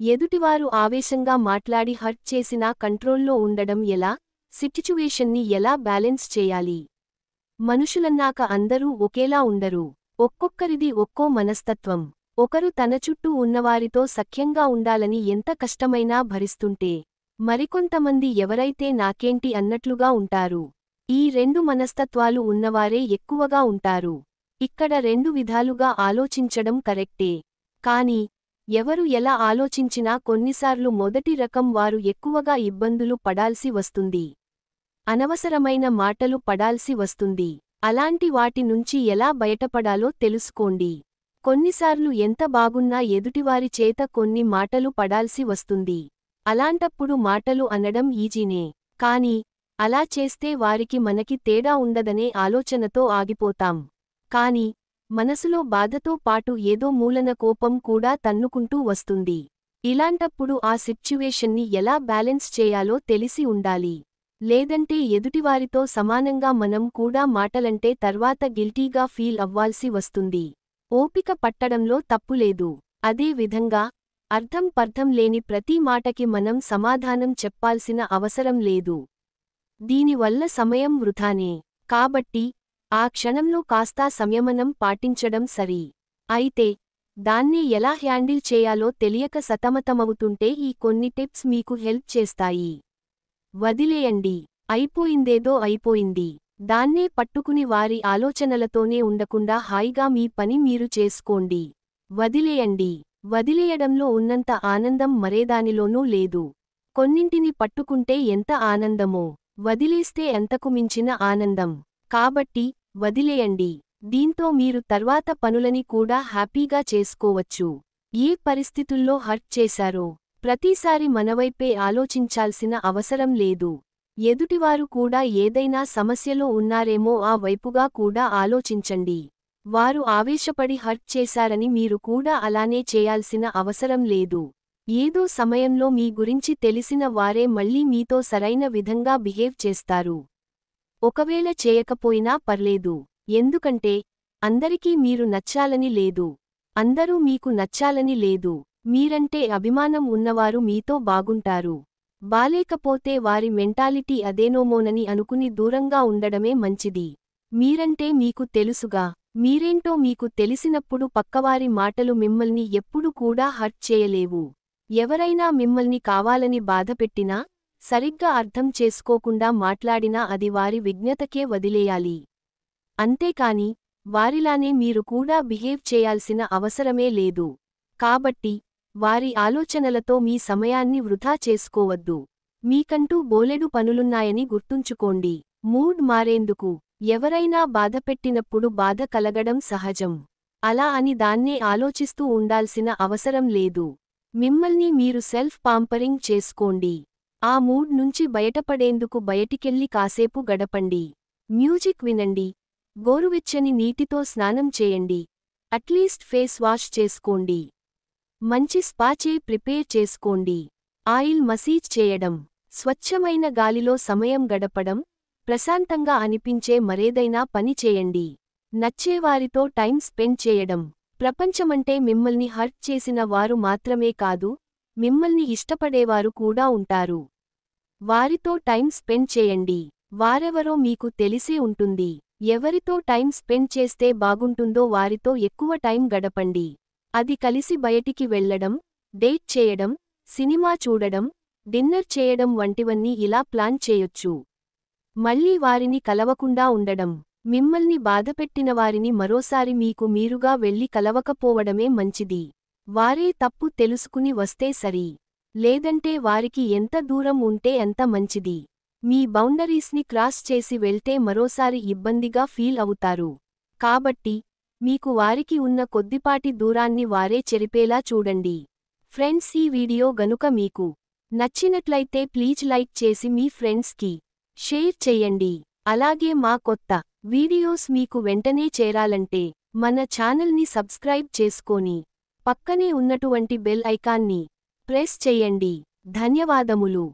ఎదుటివారు ఆవేశంగా మాట్లాడి హర్ట్ చేసినా కంట్రోల్లో ఉండడం ఎలా? సిట్యుయేషన్ని ఎలా బ్యాలెన్స్ చేయాలి? మనుషులన్నాక అందరూ ఒకేలా ఉండరు. ఒక్కొక్కరిది ఒక్కో మనస్తత్వం. ఒకరు తన చుట్టూ ఉన్నవారితో సఖ్యంగా ఉండాలని ఎంత కష్టమైనా భరిస్తుంటే, మరికొంతమంది ఎవరైతే నాకేంటి అన్నట్లుగా ఉంటారు. ఈ రెండు మనస్తత్వాలు ఉన్నవారే ఎక్కువగా ఉంటారు. ఇక్కడ రెండు విధాలుగా ఆలోచించడం కరెక్టే. కానీ ఎవరు ఎలా ఆలోచించినా కొన్నిసార్లు మొదటి రకం వారు ఎక్కువగా ఇబ్బందులు పడాల్సి వస్తుంది. అనవసరమైన మాటలు పడాల్సి వస్తుంది. అలాంటి వాటి నుంచి ఎలా బయటపడాలో తెలుసుకోండి. కొన్నిసార్లు ఎంత బాగున్నా ఎదుటివారి చేత కొన్ని మాటలు పడాల్సి వస్తుంది. అలాంటప్పుడు మాటలు అనడం ఈజీనే. కానీ అలా చేస్తే వారికి మనకి తేడా ఉండదనే ఆలోచనతో ఆగిపోతాం. కానీ మనసులో బాధతో పాటు ఏదో మూలన కోపం కూడా తన్నుకుంటూ వస్తుంది. ఇలాంటప్పుడు ఆ సిట్యుయేషన్ని ఎలా బ్యాలెన్స్ చేయాలో తెలిసి ఉండాలి. లేదంటే ఎదుటివారితో సమానంగా మనం కూడా మాటలంటే తర్వాత గిల్టీగా ఫీల్ అవ్వాల్సి వస్తుంది. ఓపిక పట్టడంలో తప్పులేదు. అదే విధంగా అర్థం లేని ప్రతి మాటకి మనం సమాధానం చెప్పాల్సిన అవసరం లేదు. దీనివల్ల సమయం వృథానే. కాబట్టి ఆ క్షణంలో కాస్తా సంయమనం పాటించడం సరి. అయితే దాన్ని ఎలా హ్యాండిల్ చేయాలో తెలియక సతమతమవుతుంటే ఈ కొన్ని టిప్స్ మీకు హెల్ప్ చేస్తాయి. వదిలేయండి. అయిపోయిందేదో అయిపోయింది. దాన్నే పట్టుకుని వారి ఆలోచనలతోనే ఉండకుండా హాయిగా మీ పని మీరు చేసుకోండి. వదిలేయండి. వదిలేయడంలో ఉన్నంత ఆనందం మరేదానిలోనూ లేదు. కొన్నింటిని పట్టుకుంటే ఎంత ఆనందమో, వదిలేస్తే ఎంతకు మించిన ఆనందం. కాబట్టి వదిలేయండి. దీంతో మీరు తర్వాత పనులని కూడా హ్యాపీగా చేసుకోవచ్చు. ఏ పరిస్థితుల్లో హర్ట్ చేశారో ప్రతిసారి మనవైపే ఆలోచించాల్సిన అవసరం లేదు. ఎదుటివారు కూడా ఏదైనా సమస్యలో ఉన్నారేమో ఆ వైపుగా కూడా ఆలోచించండి. వారు ఆవేశపడి హర్ట్ చేశారని మీరు కూడా అలానే చేయాల్సిన అవసరం లేదు. ఏదో సమయంలో మీ గురించి తెలిసిన వారే మళ్ళీ మీతో సరైన విధంగా బిహేవ్ చేస్తారు. ఒకవేళ చేయకపోయినా పర్లేదు. ఎందుకంటే అందరికీ మీరు నచ్చాలని లేదు. అందరూ మీకు నచ్చాలని లేదు. మీరంటే అభిమానం ఉన్నవారు మీతో బాగుంటారు. బాలేకపోతే వారి మెంటాలిటీ అదేనోమోనని అనుకుని దూరంగా ఉండడమే మంచిది. మీరంటే మీకు తెలుసుగా. మీరేంటో మీకు తెలిసినప్పుడు పక్కవారి మాటలు మిమ్మల్ని ఎప్పుడు కూడా హర్ట్ చేయలేవు. ఎవరైనా మిమ్మల్ని కావాలని బాధపెట్టినా, సరిగ్గా అర్థం చేసుకోకుండా మాట్లాడినా అది వారి విజ్ఞతకే వదిలేయాలి. అంతేకాని వారిలానే మీరు కూడా బిహేవ్ చేయాల్సిన అవసరమే లేదు. కాబట్టి వారి ఆలోచనలతో మీ సమయాన్ని వృధా చేసుకోవద్దు. మీకంటూ బోలెడు పనులున్నాయని గుర్తుంచుకోండి. మూడ్ మారేందుకు ఎవరైనా బాధపెట్టినప్పుడు బాధ కలగడం సహజం. అలా అని దాన్నే ఆలోచిస్తూ ఉండాల్సిన అవసరం లేదు. మిమ్మల్ని మీరు సెల్ఫ్ పాంపరింగ్ చేసుకోండి. ఆ మూడ్ నుంచి బయటపడేందుకు బయటికెళ్ళి కాసేపు గడపండి. మ్యూజిక్ వినండి. గోరువెచ్చని నీటితో స్నానం చేయండి. అట్లీస్ట్ ఫేస్ వాష్ చేసుకోండి. మంచి స్పా ప్రిపేర్ చేసుకోండి. ఆయిల్ మసాజ్ చేయడం, స్వచ్ఛమైన గాలిలో సమయం గడపడం, ప్రశాంతంగా అనిపించే మరేదైనా పని చేయండి. నచ్చేవారితో టైం స్పెండ్ చేయడం. ప్రపంచమంటే మిమ్మల్ని హర్ట్ చేసిన వారు మాత్రమే కాదు, మిమ్మల్ని ఇష్టపడేవారు కూడా ఉంటారు. వారితో టైం స్పెండ్ చేయండి. వారెవరో మీకు తెలిసే ఉంటుంది. ఎవరితో టైం స్పెండ్ చేస్తే బాగుంటుందో వారితో ఎక్కువ టైం గడపండి. అది కలిసి బయటికి వెళ్లడం, డేట్ చేయడం, సినిమా చూడడం, డిన్నర్ చేయడం వంటివన్నీ ఇలా ప్లాన్ చేయొచ్చు. మళ్ళీ వారిని కలవకుండా ఉండడం. మిమ్మల్ని బాధపెట్టినవారిని మరోసారి మీకు మీరుగా వెళ్లి కలవకపోవడమే మంచిది. వారే తప్పు తెలుసుకుని వస్తే సరి. లేదంటే వారికి ఎంత దూరం ఉంటే అంత మంచిది. మీ బౌండరీస్ని క్రాస్ చేసి వెళ్తే మరోసారి ఇబ్బందిగా ఫీల్ అవుతారు. కాబట్టి మీకు వారికి ఉన్న కొద్దిపాటి దూరాన్ని వారే చెరిపేలా చూడండి. ఫ్రెండ్స్, ఈ వీడియో గనుక మీకు నచ్చినట్లయితే ప్లీజ్ లైక్ చేసి మీ ఫ్రెండ్స్కి షేర్ చెయ్యండి. అలాగే మా కొత్త వీడియోస్ మీకు వెంటనే చేరాలంటే మన ఛానల్ని సబ్స్క్రైబ్ చేసుకొని పక్కనే ఉన్నటువంటి బెల్ ఐకాన్ని ప్రెస్ చెయ్యండి. ధన్యవాదములు.